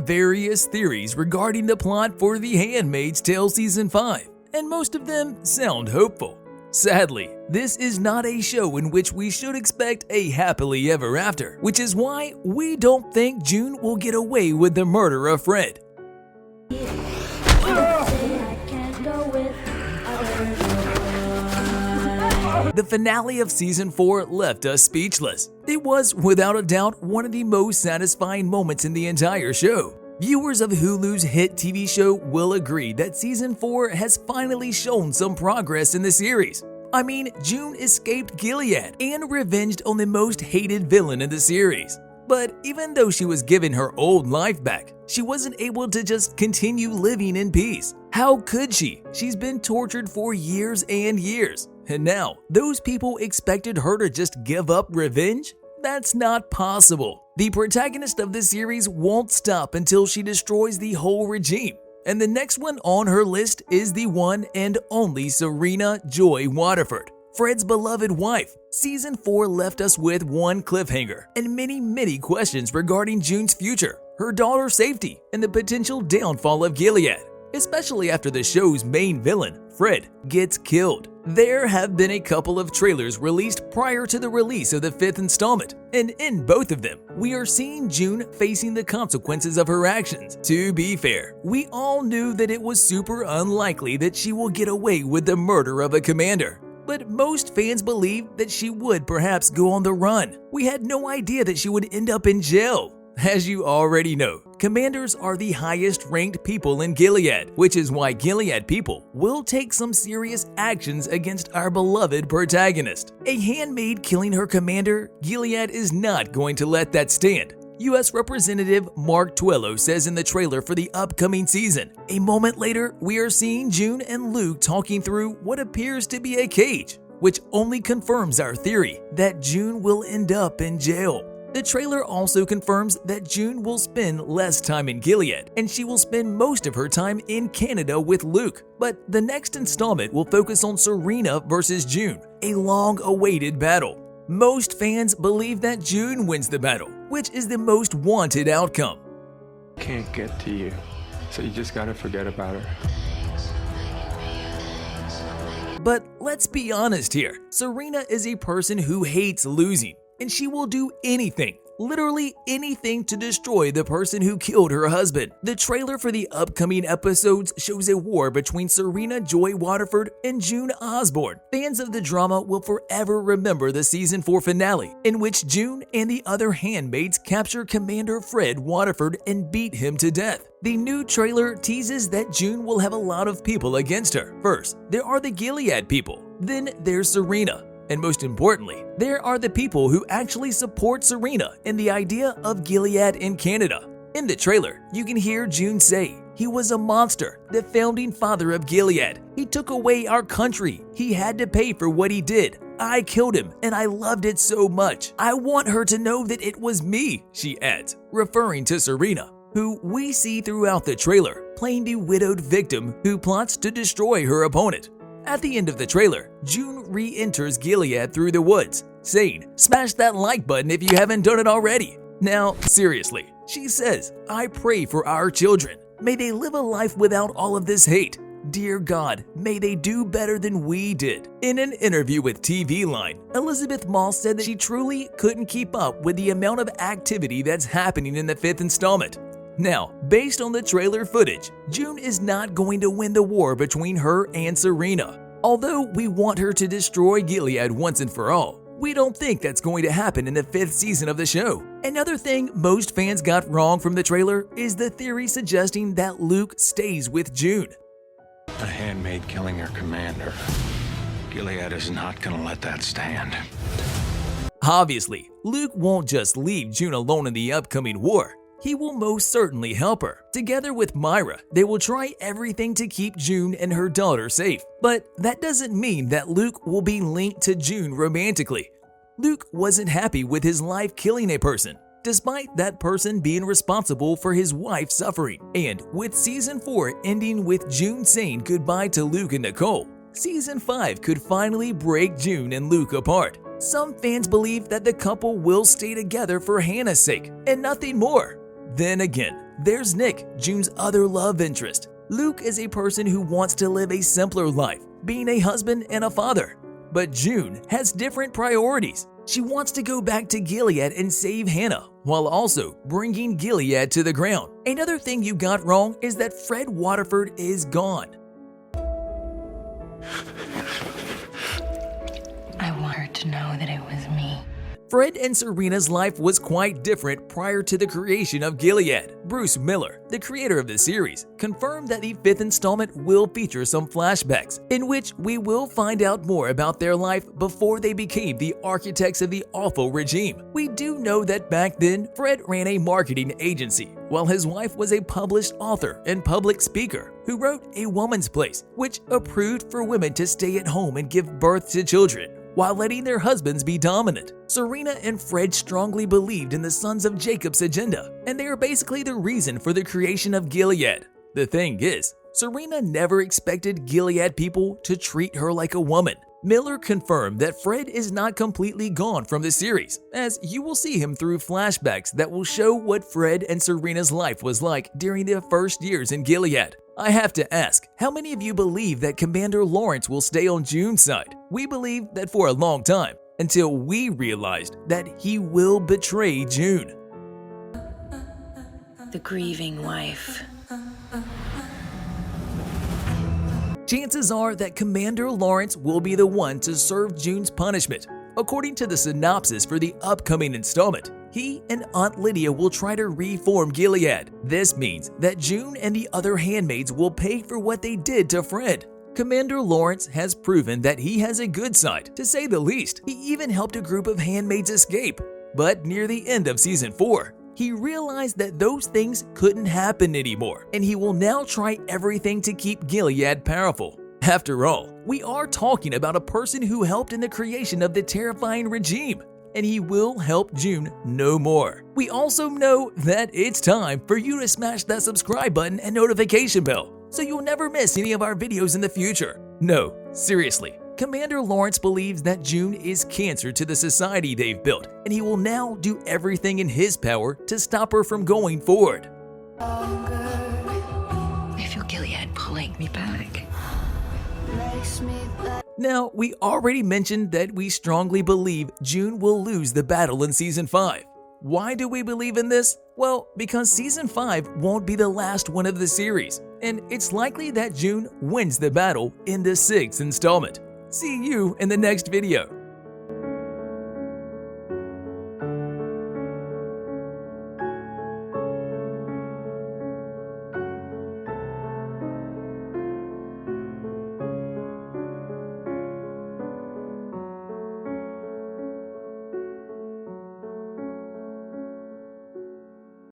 various theories regarding the plot for The Handmaid's Tale Season 5, and most of them sound hopeful. Sadly, this is not a show in which we should expect a happily ever after, which is why we don't think June will get away with the murder of Fred. The finale of Season 4 left us speechless. It was, without a doubt, one of the most satisfying moments in the entire show. Viewers of Hulu's hit TV show will agree that Season 4 has finally shown some progress in the series. I mean, June escaped Gilead and revenged on the most hated villain in the series. But even though she was given her old life back, she wasn't able to just continue living in peace. How could she? She's been tortured for years and years. And now, those people expected her to just give up revenge? That's not possible. The protagonist of the series won't stop until she destroys the whole regime. And the next one on her list is the one and only Serena Joy Waterford, Fred's beloved wife. Season 4 left us with one cliffhanger and many questions regarding June's future, her daughter's safety, and the potential downfall of Gilead, especially after the show's main villain, Fred, gets killed. There have been a couple of trailers released prior to the release of the 5th installment, and in both of them, we are seeing June facing the consequences of her actions. To be fair, we all knew that it was super unlikely that she will get away with the murder of a commander. But most fans believed that she would perhaps go on the run. We had no idea that she would end up in jail. As you already know, commanders are the highest ranked people in Gilead, which is why Gilead people will take some serious actions against our beloved protagonist. A handmaid killing her commander, Gilead is not going to let that stand. U.S. Representative Mark Twello says in the trailer for the upcoming season. A moment later, we are seeing June and Luke talking through what appears to be a cage, which only confirms our theory that June will end up in jail. The trailer also confirms that June will spend less time in Gilead, and she will spend most of her time in Canada with Luke. But the next installment will focus on Serena versus June, a long-awaited battle. Most fans believe that June wins the battle, which is the most wanted outcome. Can't get to you, so you just gotta forget about her. But let's be honest here, Serena is a person who hates losing, and she will do anything, literally anything, to destroy the person who killed her husband. The trailer for the upcoming episodes shows a war between Serena Joy Waterford and June Osborne. Fans of the drama will forever remember the Season 4 finale, in which June and the other handmaids capture Commander Fred Waterford and beat him to death. The new trailer teases that June will have a lot of people against her. First, there are the Gilead people. Then there's Serena. And most importantly, there are the people who actually support Serena and the idea of Gilead in Canada. In the trailer, you can hear June say, "He was a monster, the founding father of Gilead. He took away our country. He had to pay for what he did. I killed him, and I loved it so much. I want her to know that it was me," she adds, referring to Serena, who we see throughout the trailer, playing the widowed victim who plots to destroy her opponent. At the end of the trailer, June re-enters Gilead through the woods, saying, "Smash that like button if you haven't done it already." Now, seriously, she says, "I pray for our children. May they live a life without all of this hate. Dear God, may they do better than we did." In an interview with TV Line, Elisabeth Moss said that she truly couldn't keep up with the amount of activity that's happening in the 5th installment. Now, based on the trailer footage, June is not going to win the war between her and Serena. Although we want her to destroy Gilead once and for all, we don't think that's going to happen in the 5th season of the show. Another thing most fans got wrong from the trailer is the theory suggesting that Luke stays with June. A handmaid killing her commander. Gilead is not gonna let that stand. Obviously, Luke won't just leave June alone in the upcoming war. He will most certainly help her. Together with Moira, they will try everything to keep June and her daughter safe. But that doesn't mean that Luke will be linked to June romantically. Luke wasn't happy with his life killing a person, despite that person being responsible for his wife's suffering. And with Season 4 ending with June saying goodbye to Luke and Nicole, Season 5 could finally break June and Luke apart. Some fans believe that the couple will stay together for Hannah's sake and nothing more. Then again, there's Nick, June's other love interest. Luke is a person who wants to live a simpler life, being a husband and a father. But June has different priorities. She wants to go back to Gilead and save Hannah, while also bringing Gilead to the ground. Another thing you got wrong is that Fred Waterford is gone. I want her to know that it was me. Fred and Serena's life was quite different prior to the creation of Gilead. Bruce Miller, the creator of the series, confirmed that the 5th installment will feature some flashbacks, in which we will find out more about their life before they became the architects of the awful regime. We do know that back then, Fred ran a marketing agency, while his wife was a published author and public speaker who wrote A Woman's Place, which approved for women to stay at home and give birth to children, while letting their husbands be dominant. Serena and Fred strongly believed in the Sons of Jacob's agenda, and they are basically the reason for the creation of Gilead. The thing is, Serena never expected Gilead people to treat her like a woman. Miller confirmed that Fred is not completely gone from the series, as you will see him through flashbacks that will show what Fred and Serena's life was like during their first years in Gilead. I have to ask, how many of you believe that Commander Lawrence will stay on June's side? We believed that for a long time, until we realized that he will betray June. The grieving wife. Chances are that Commander Lawrence will be the one to serve June's punishment. According to the synopsis for the upcoming installment, he and Aunt Lydia will try to reform Gilead. This means that June and the other handmaids will pay for what they did to Fred. Commander Lawrence has proven that he has a good side, to say the least. He even helped a group of handmaids escape. But near the end of season 4, he realized that those things couldn't happen anymore, and he will now try everything to keep Gilead powerful. After all, we are talking about a person who helped in the creation of the terrifying regime, and he will help June no more. We also know that it's time for you to smash that subscribe button and notification bell, so you'll never miss any of our videos in the future. No, seriously, Commander Lawrence believes that June is cancer to the society they've built, and he will now do everything in his power to stop her from going forward. I feel Gilead pulling me back. Now, we already mentioned that we strongly believe June will lose the battle in Season 5. Why do we believe in this? Well, because Season 5 won't be the last one of the series, and it's likely that June wins the battle in the 6th installment. See you in the next video.